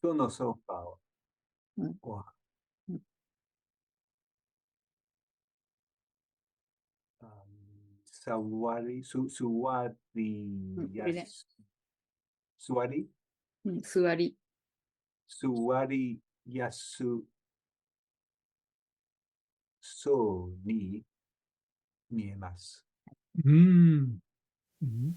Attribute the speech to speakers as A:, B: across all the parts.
A: そのソファ
B: うん
A: は、
B: うん
A: 座り、座り
B: これね、
A: やす、座り、
B: 座り。
A: 座りやすそうに見えます。
C: Mm. Mm.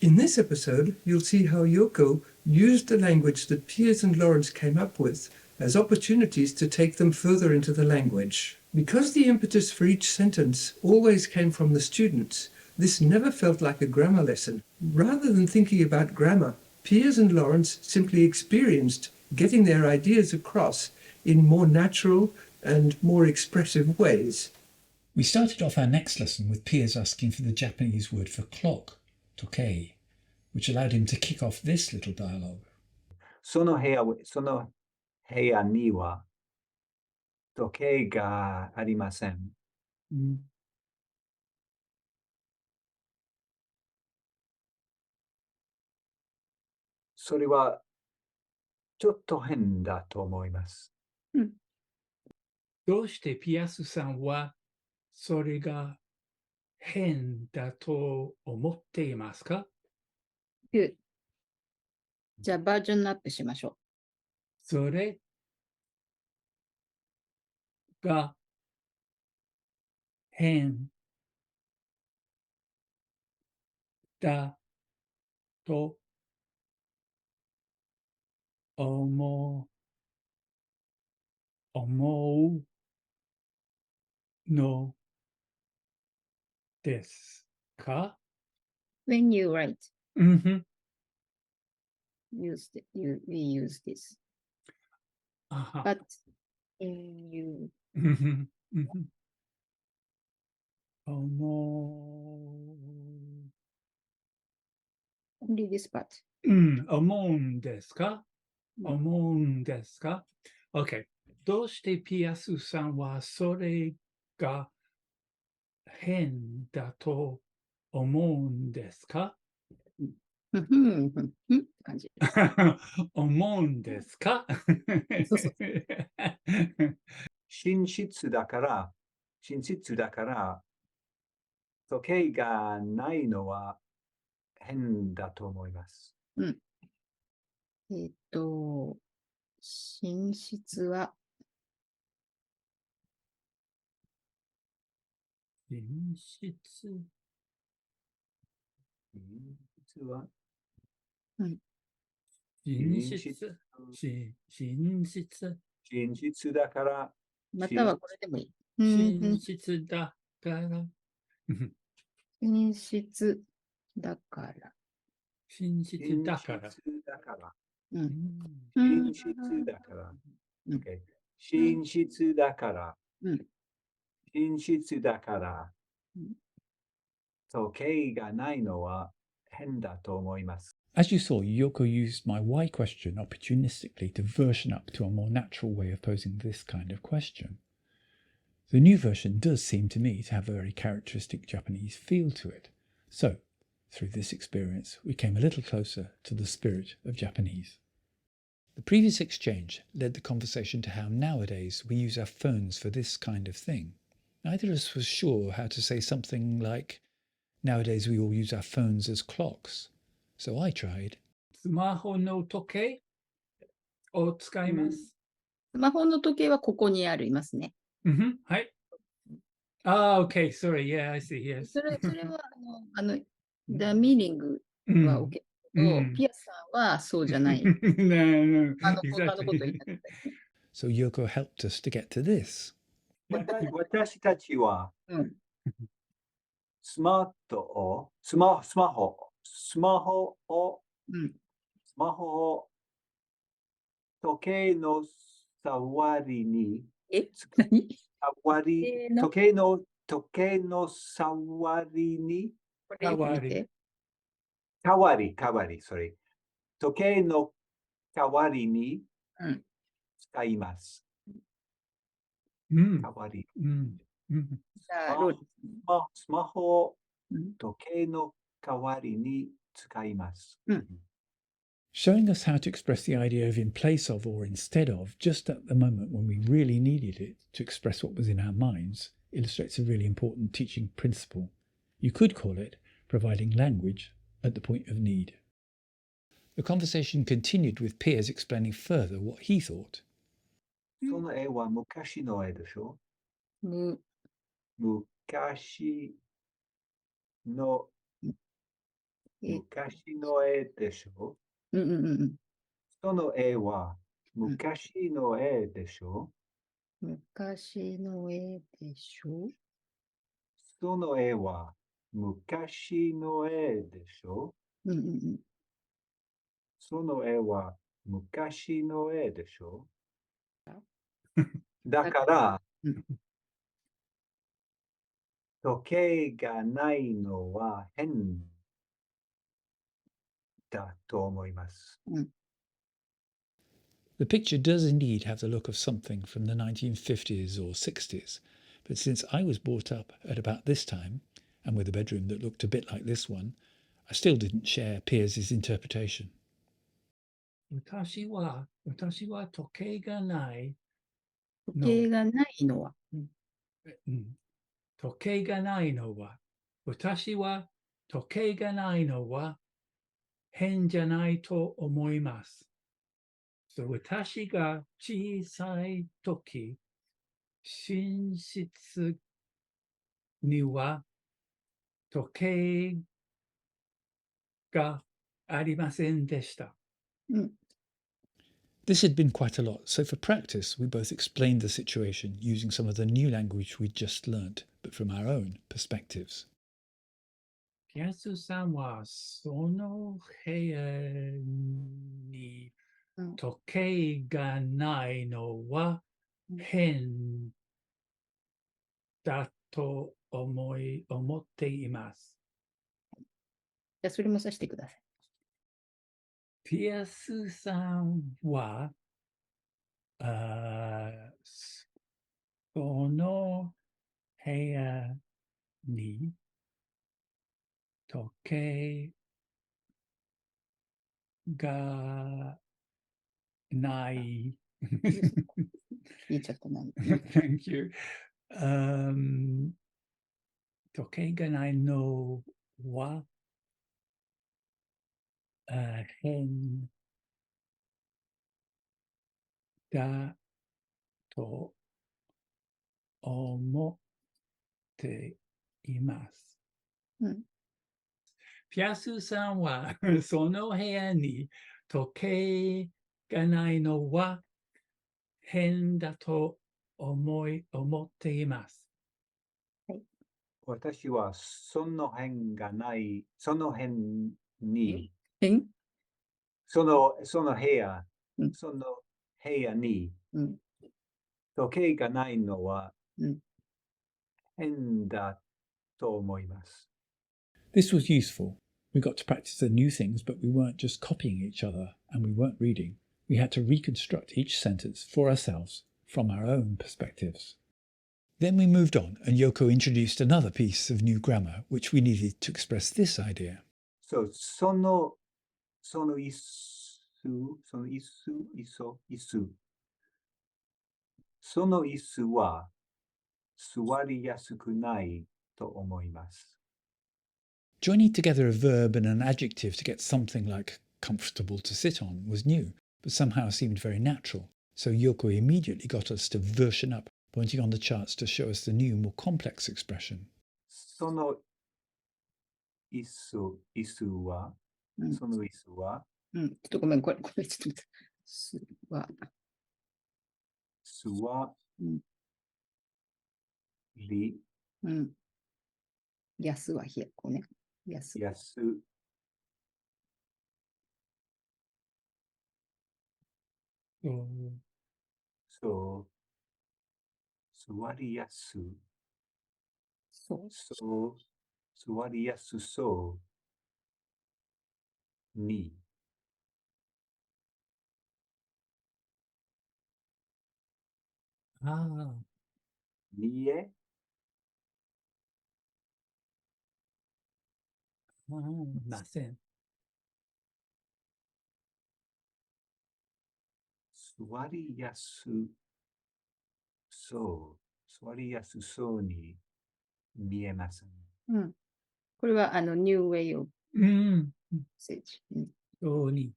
D: In this episode, you'll see how Yoko used the language that Piers and Lawrence came up with as opportunities to take them further into the language. Because the impetus for each sentence always came from the students, this never felt like a grammar lesson. Rather than thinking about grammar, Piers and Lawrence simply experienced getting their ideas across in more natural and more expressive ways.
C: We started off our next lesson with Piers asking for the Japanese word for clock, tokei, which allowed him to kick off this little dialogue.
A: その部屋には時計がありません。
C: Mm.
A: それはちょっと変だと思います。
E: どうしてピアスさんはそれが変だと思っていますか？
B: Good. じゃあバージョンアップしましょ
E: それが変だと思うのですか？
B: う。When you write,
E: うんふん。
B: we use this.
E: あは。
B: But in you,
E: うんふんうんふん。思
B: only this part.
E: 思うんですか？思うんですか？ OK。どうしてピアスさんはそれが変だと思うんですか？
B: って感じ。
E: 思うんですか？
B: そうそう
A: 寝室だから、時計がないのは変だと思います。
B: 寝室は、
E: 寝室
A: は
B: うん
E: 寝室寝室
A: 寝室だから、
B: またはこれでもいい。
E: 寝室だから
B: 寝室だから。
E: 寝室だから
A: 寝室だから。
B: うん
A: 寝室だから。
B: うん
A: OK 寝室だから。
B: うん
A: 寝室だから
B: うん。
A: 時計がないのは変だと思います。
C: As you saw, Yoko used my why question opportunistically to version up to a more natural way of posing this kind of question. The new version does seem to me to have a very characteristic Japanese feel to it. So, through this experience, we came a little closer to the spirit of Japanese. The previous exchange led the conversation to how nowadays we use our phones for this kind of thing. Neither of us was sure how to say something like, nowadays we all use our phones as clocks. So I tried.
E: スマホの時計を使います。
B: スマホの時計はここにいますね。
E: うんふんはい。OK, sorry, yeah, I see, yes.
B: それはthe meaning は OK けど、ピアスさんはそうじゃない。
E: no,
B: 他の
E: exactly.
B: こと言いたかったですね。
C: So Yoko helped us to get to this.
A: 私たちは
B: うん
A: スマホを
B: うん
A: 時計の触りに
B: 何
A: 時計の触りに
B: これよく見て。
A: 代わり、sorry。時計の代わりに
B: うん
A: 使います。
E: うん
A: 代わり。
E: うんうん
B: じゃあローリ
A: スマホを
B: うん
A: 時計の代わりに使います。
B: うん
C: showing us how to express the idea of in place of or instead of just at the moment when we really needed it to express what was in our minds illustrates a really important teaching principle. You could call it providing language at the point of need. The conversation continued with Piers explaining further what he thought.
A: その絵は昔の絵でしょ？昔の絵でしょ？その絵は昔の絵でしょ？
B: 昔の絵でしょ？
A: その絵は昔の絵でしょ？その絵は昔の絵でしょ？だから、時計がないのは変だと思います。
C: The picture does indeed have the look of something from the 1950s or 60s, but since I was brought up at about this time, and with a bedroom that looked a bit like this one, I still didn't share Piers's interpretation.
E: 私は時計がない。
B: 時計がないのは。
E: 時計がないのは、私は時計がないのは変じゃないと思います。私が小さい時、寝室には時計がありませんでした。
C: This had been quite a lot, so for practice we both explained the situation using some of the new language we'd just learnt, but from our own perspectives.
E: ピアスさんはその部屋に時計がないのは変だと思っています。
B: じゃあそれもさせてください。
E: ピアスさんは、その部屋に時計がない。
B: 言っちゃったな。
E: Thank you. 時計がないのは変だと思っています。ピアスさんはその部屋に時計がないのは変だと思っています。
A: 私はその辺がない、その辺に、その部屋、その部屋に、時計がないのは変だと思います。
C: This was useful. We got to practice the new things, but we weren't just copying each other and we weren't reading. We had to reconstruct each sentence for ourselves from our own perspectives. Then we moved on and Yoko introduced another piece of new grammar which we needed to express this idea.
A: So, その椅子、その椅子は座りやすくないと思います。
C: Joining together a verb and an adjective to get something like comfortable to sit on was new, but somehow seemed very natural. So Yoko immediately got us to version up, pointing on the charts to show us the new, more complex expression.
A: その椅子は、その椅子は、
B: ちょっとごめん、これちょっと待って。
A: 座り、
B: やすはひやこね。やす。
A: そう、座りやす。そう、座りやすそうに。見え
E: ません。
A: 座りやすそう。座りやすそうに見えます。
B: うん。これはNew Way of
E: うん。
B: Usage。
E: そうに。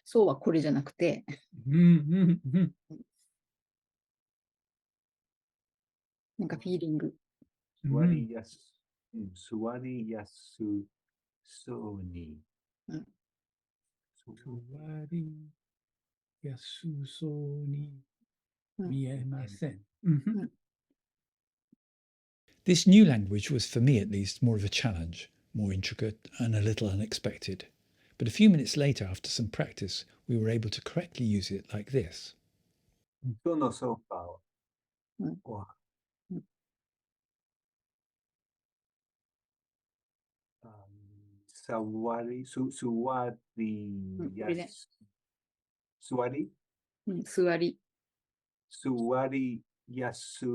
B: そうはこれじゃなくて、なんかフィーリング。
A: 座りやすそうに。
E: 座りやすそうに見えません。
C: This new language was, for me at least, more of a challenge, more intricate and a little unexpected. But a few minutes later, after some practice, we were able to correctly use it like this.
A: そのソファは、座りやす座り
B: 座り。
A: 座りやす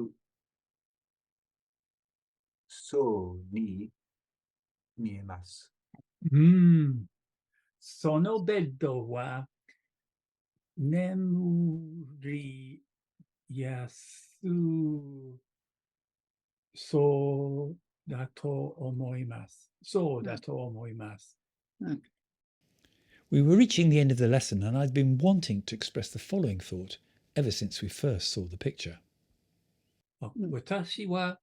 A: そうに見えます。
E: そのベッドは眠りやすそうだと思います。そうだと思います。
C: We were reaching the end of the lesson, and I'd been wanting to express the following thought ever since we first saw the picture.
E: 私は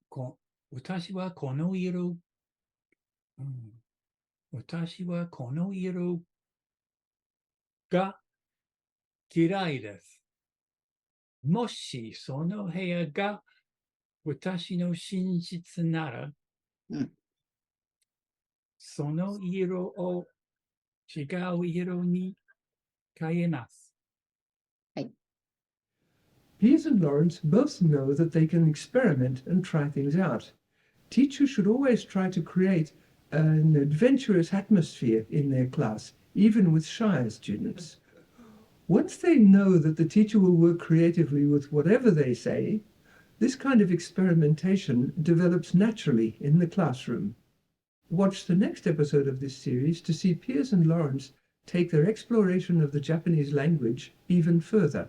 E: この色、私はこの色が嫌いです。もしその部屋が私の寝室なら、その色を違う色に変えます。
D: Piers and Lawrence both know that they can experiment and try things out. Teachers should always try to create an adventurous atmosphere in their class, even with shy students. Once they know that the teacher will work creatively with whatever they say, this kind of experimentation develops naturally in the classroom. Watch the next episode of this series to see Piers and Lawrence take their exploration of the Japanese language even further.